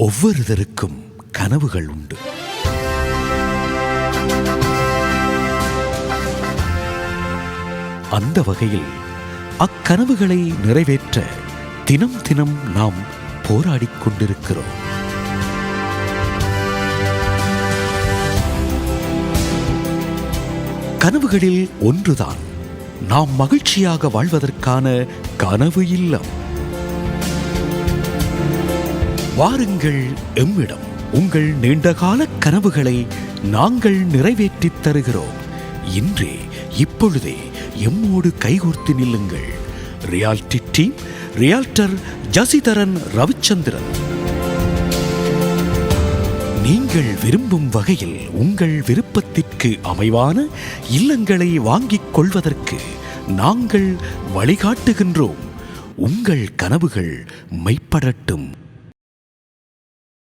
ஒவ்வொருவருக்கும் கனவுகள் உண்டு. அந்த வகையில் அக்கனவுகளை நிறைவேற்ற தினம் தினம் நாம் போராடிக் கொண்டிருக்கிறோம். கனவுகளில் ஒன்றுதான் நாம் மகிழ்ச்சியாக வாழ்வதற்கான கனவு இல்லம். வாருங்கள் எம்மிடம், உங்கள் நீண்டகால கனவுகளை நாங்கள் நிறைவேற்றித் தருகிறோம். இன்றே இப்பொழுதே எம்மோடு கைகோர்த்து நில்லுங்கள். Reality team, realtor Jasitharan Ravichandran. நீங்கள் விரும்பும் வகையில் உங்கள் விருப்பத்திற்கு அமைவான இல்லங்களை வாங்கிக் கொள்வதற்கு நாங்கள் வழிகாட்டுகின்றோம். உங்கள் கனவுகள் மெய்ப்படட்டும்.